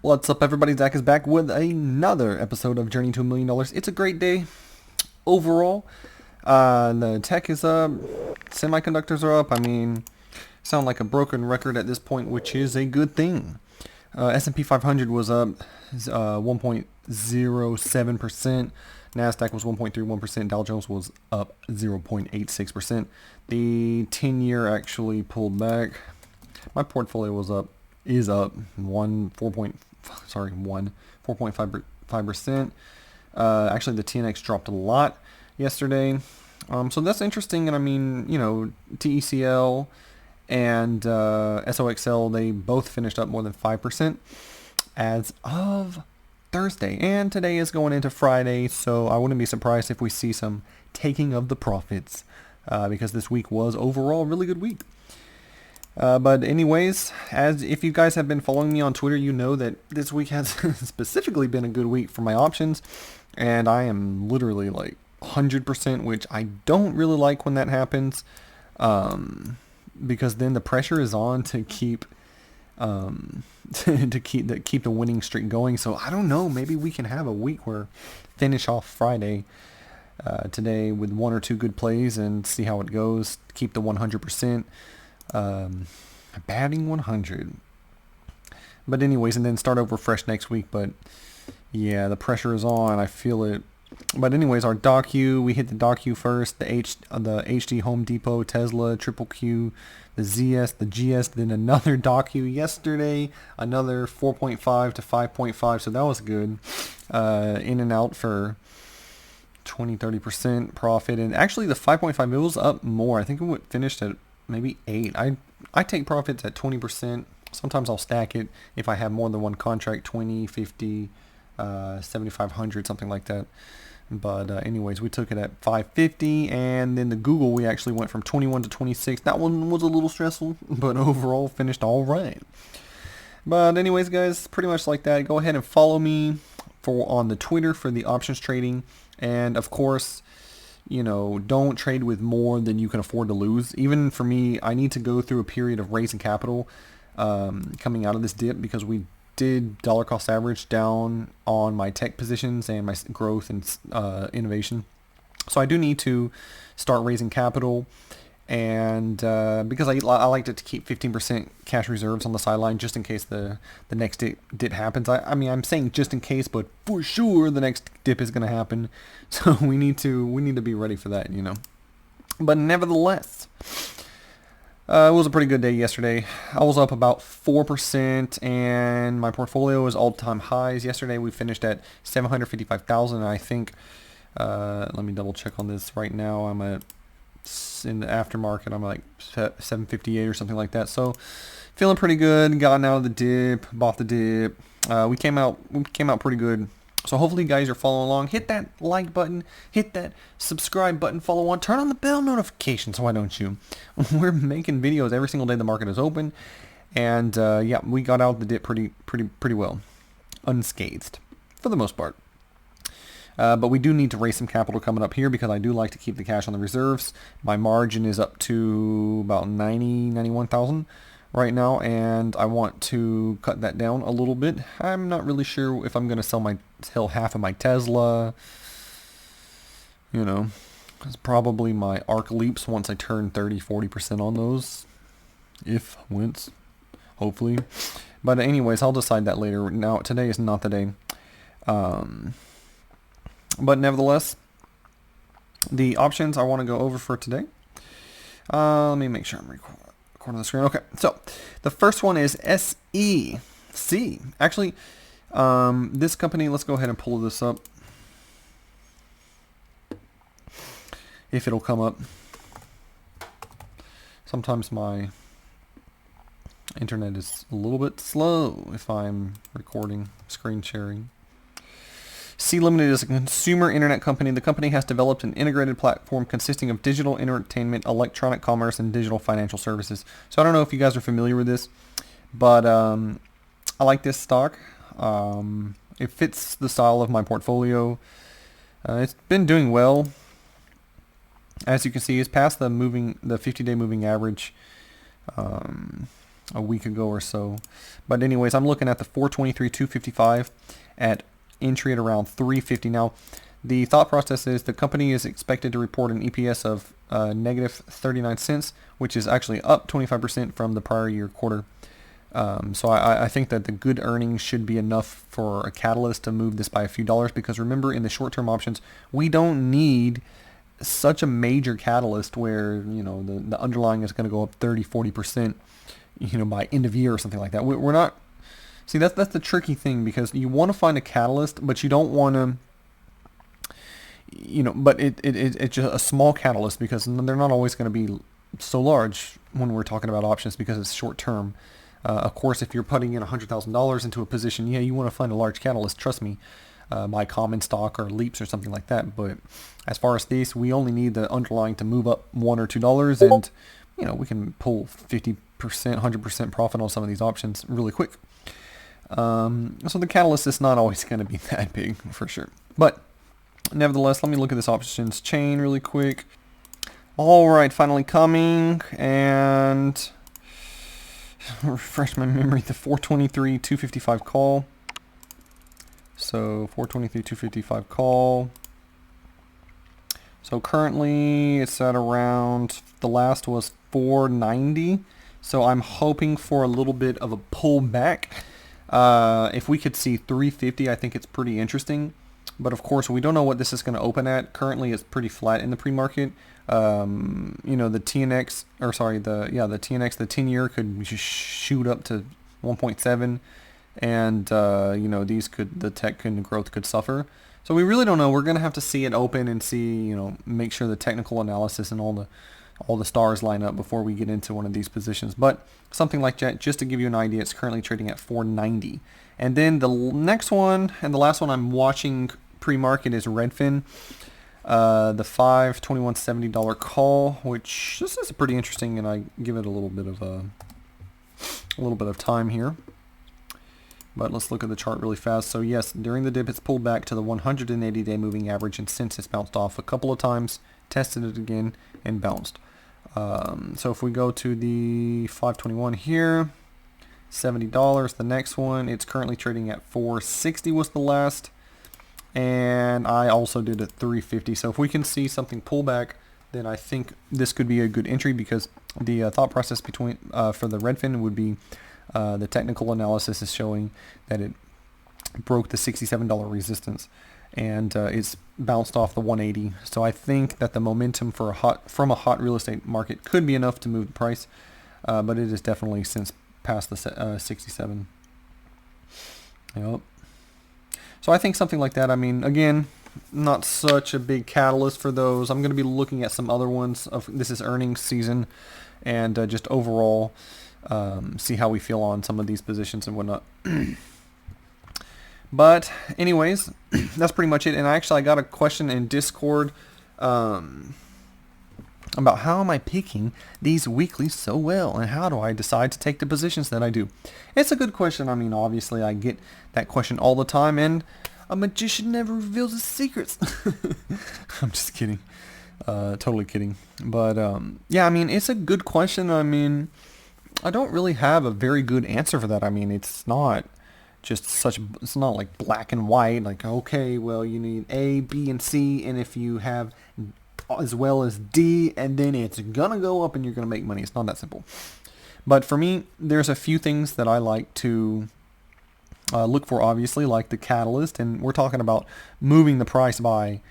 What's up, everybody? Zach is back with another episode of Journey to $1 Million. It's a great day overall. The tech is up, semiconductors are up. I mean, sound like a broken record at this point, which is a good thing. S&P 500 was up 1.07%. NASDAQ was 1.31%. Dow Jones was up 0.86%. The 10-year actually pulled back. My portfolio is up 4.5%. Actually, the TNX dropped a lot yesterday. So that's interesting. And I mean, TECL and SOXL, they both finished up more than 5% as of Thursday. And today is going into Friday, so I wouldn't be surprised if we see some taking of the profits because this week was overall a really good week. But anyways, as if you guys have been following me on Twitter, you know that this week has specifically been a good week for my options, and I am literally like 100%, which I don't really like when that happens, because then the pressure is on to keep keep the winning streak going. So I don't know, maybe we can have a week where finish off Friday today with one or two good plays and see how it goes. Keep the 100%. Batting 100. But anyways, and then start over fresh next week. But yeah, the pressure is on. I feel it. But anyways, our docu, we hit the docu first. The HD Home Depot, Tesla, Triple Q, the ZS, the GS, then another docu yesterday. Another 4.5 to 5.5. So that was good. In and out for 20-30% profit. And actually the 5.5, it was up more. I think it finished at maybe 8. I take profits at 20%. Sometimes I'll stack it if I have more than one contract, 20, 50, 7,500, something like that. But anyways, we took it at 550, and then the Google, we actually went from 21 to 26. That one was a little stressful, but overall finished all right. But anyways, guys, pretty much like that. Go ahead and follow me on the Twitter for the options trading, and of course, don't trade with more than you can afford to lose. Even for me, I need to go through a period of raising capital coming out of this dip, because we did dollar cost average down on my tech positions and my growth and innovation. So I do need to start raising capital, and because I like to keep 15% cash reserves on the sideline just in case the next dip happens. I mean, I'm saying just in case, but for sure the next dip is going to happen. So we need to be ready for that, But nevertheless, it was a pretty good day yesterday. I was up about 4%, and my portfolio is all-time highs. Yesterday we finished at 755,000. I think. Let me double check on this right now. I'm at, in the aftermarket, I'm like 758 or something like that. So feeling pretty good. Gotten out of the dip, bought the dip. We came out pretty good. So hopefully you guys are following along. Hit that like button, hit that subscribe button, follow on, turn on the bell notifications. Why don't you? We're making videos every single day the market is open, and yeah, we got out of the dip pretty well, unscathed for the most part. But we do need to raise some capital coming up here, because I do like to keep the cash on the reserves. My margin is up to about 91,000 right now, and I want to cut that down a little bit. I'm not really sure if I'm going to sell half of my Tesla. It's probably my Arc Leaps once I turn 30-40% on those. Hopefully. But anyways, I'll decide that later. Now, today is not the day. But nevertheless, the options I want to go over for today. Let me make sure I'm recording the screen. Okay, so the first one is SEC. Actually, this company, let's go ahead and pull this up. If it'll come up. Sometimes my internet is a little bit slow if I'm recording, screen sharing. C Limited is a consumer internet company. The company has developed an integrated platform consisting of digital entertainment, electronic commerce, and digital financial services. So I don't know if you guys are familiar with this, but I like this stock. It fits the style of my portfolio. It's been doing well. As you can see, it's past the 50-day moving average. a week ago or so. But anyways, I'm looking at the 423 255 at entry at around 350. Now, the thought process is the company is expected to report an EPS of negative 39 cents, which is actually up 25% from the prior year quarter. So I think that the good earnings should be enough for a catalyst to move this by a few dollars, because remember, in the short-term options, we don't need such a major catalyst where, you know, the underlying is going to go up 30-40%, you know, by end of year or something like that. We're not, see, that's the tricky thing, because you want to find a catalyst, but you don't want to, you know, but it's just a small catalyst, because they're not always going to be so large when we're talking about options, because it's short term. Of course, if you're putting in $100,000 into a position, yeah, you want to find a large catalyst. Trust me, buy common stock or leaps or something like that. But as far as this, we only need the underlying to move up $1 or $2, and you know, we can pull 50%, 100% profit on some of these options really quick. So the catalyst is not always going to be that big for sure. But nevertheless, let me look at this options chain really quick. All right, finally coming, and refresh my memory. The 423 255 call. So 423 255 call. So currently it's at around, the last was 490. So I'm hoping for a little bit of a pullback. If we could see 350, I think it's pretty interesting. But of course, we don't know what this is going to open at. Currently, it's pretty flat in the pre-market. You know, the TNX, or sorry, the TNX, the 10-year could just shoot up to 1.7, and you know, the tech and growth could suffer. So we really don't know. We're going to have to see it open and see, you know, make sure the technical analysis and all the stars line up before we get into one of these positions. But something like that, just to give you an idea, it's currently trading at 490. And then the next one and the last one I'm watching pre-market is Redfin. The $521.70 call, which this is pretty interesting, and I give it a little bit of time here. But let's look at the chart really fast. So yes, during the dip, it's pulled back to the 180-day moving average, and since it's bounced off a couple of times, tested it again, and bounced. So if we go to the 521 here, $70. The next one, it's currently trading at 460 was the last. And I also did a 350. So if we can see something pull back, then I think this could be a good entry, because the thought process between for the Redfin would be the technical analysis is showing that it broke the $67 resistance, and it's bounced off the 180. So I think that the momentum for from a hot real estate market could be enough to move the price, but it is definitely since past the 67. Yep. So I think something like that. I mean, again, not such a big catalyst for those. I'm going to be looking at some other ones. This is earnings season, and just overall see how we feel on some of these positions and whatnot. But anyways, that's pretty much it. And I got a question in Discord about how am I picking these weeklies so well, and how do I decide to take the positions that I do? It's a good question. I mean, obviously I get that question all the time, and a magician never reveals his secrets. I'm just kidding. Totally kidding. But yeah, I mean, it's a good question. I mean, I don't really have a very good answer for that. I mean, it's not it's not like black and white, like, okay, well, you need A, B, and C, and if you have as well as D, and then it's gonna go up and you're gonna make money. It's not that simple. But for me, there's a few things that I like to look for, obviously, like the catalyst, and we're talking about moving the price by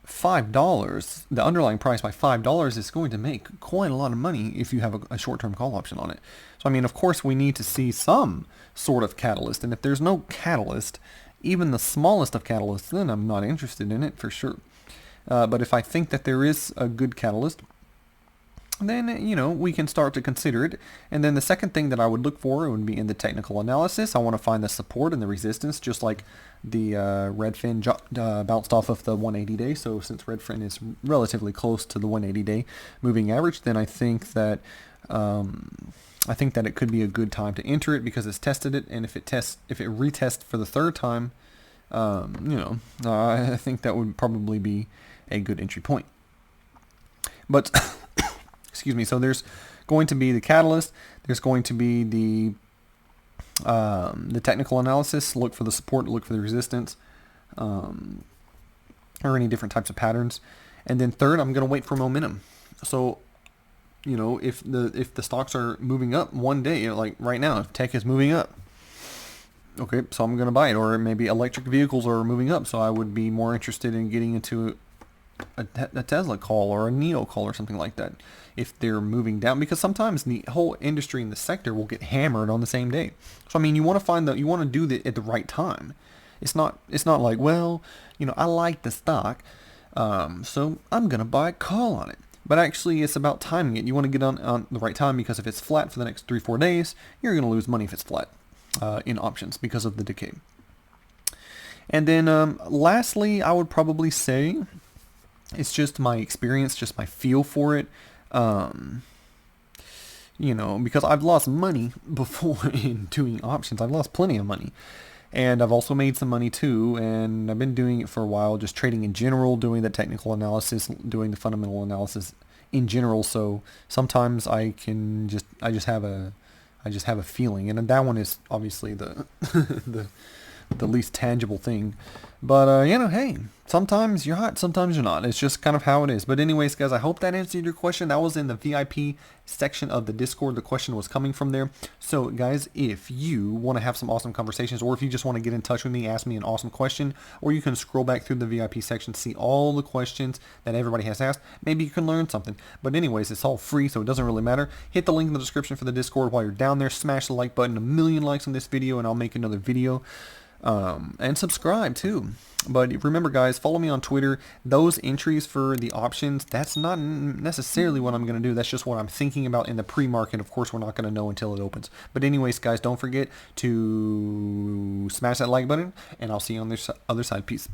$5. The underlying price by $5 is going to make quite a lot of money if you have a short-term call option on it. So I mean, of course, we need to see some sort of catalyst, and if there's no catalyst, even the smallest of catalysts, then I'm not interested in it for sure. But if I think that there is a good catalyst, then, you know, we can start to consider it. And then the second thing that I would look for would be in the technical analysis. I want to find the support and the resistance, just like the Redfin bounced off of the 180-day. So since Redfin is relatively close to the 180-day moving average, then I think that it could be a good time to enter it, because it's tested it, and if it retests for the third time, you know, I think that would probably be a good entry point. But excuse me. So there's going to be the catalyst. There's going to be the technical analysis. Look for the support. Look for the resistance, or any different types of patterns. And then third, I'm going to wait for momentum. So, you know, if the stocks are moving up one day, like right now, if tech is moving up, okay, so I'm going to buy it. Or maybe electric vehicles are moving up, so I would be more interested in getting into a Tesla call or a Neo call or something like that if they're moving down, because sometimes the whole industry in the sector will get hammered on the same day. So I mean, you want to do that at the right time. It's not like, well, you know, I like the stock, so I'm going to buy a call on it. But actually, it's about timing it. You want to get on the right time, because if it's flat for the next 3-4 days, you're going to lose money if it's flat in options because of the decay. And then lastly, I would probably say it's just my experience, just my feel for it. You know, because I've lost money before in doing options. I've lost plenty of money. And I've also made some money too, and I've been doing it for a while, just trading in general, doing the technical analysis, doing the fundamental analysis in general. So sometimes I just have a feeling, and that one is obviously the the least tangible thing. But you know, hey, sometimes you're hot, sometimes you're not. It's just kind of how it is. But anyways, guys, I hope that answered your question. That was in the VIP section of the Discord. The question was coming from there. So guys, if you want to have some awesome conversations, or if you just want to get in touch with me, ask me an awesome question, or you can scroll back through the VIP section, see all the questions that everybody has asked. Maybe you can learn something. But anyways, it's all free, so it doesn't really matter. Hit the link in the description for the Discord while you're down there. Smash the like button. 1,000,000 likes on this video, and I'll make another video. And subscribe too. But remember, guys, follow me on Twitter. Those entries for the options, that's not necessarily what I'm going to do. That's just what I'm thinking about in the pre-market. Of course, we're not going to know until it opens. But anyways, guys, don't forget to smash that like button, and I'll see you on the other side. Peace.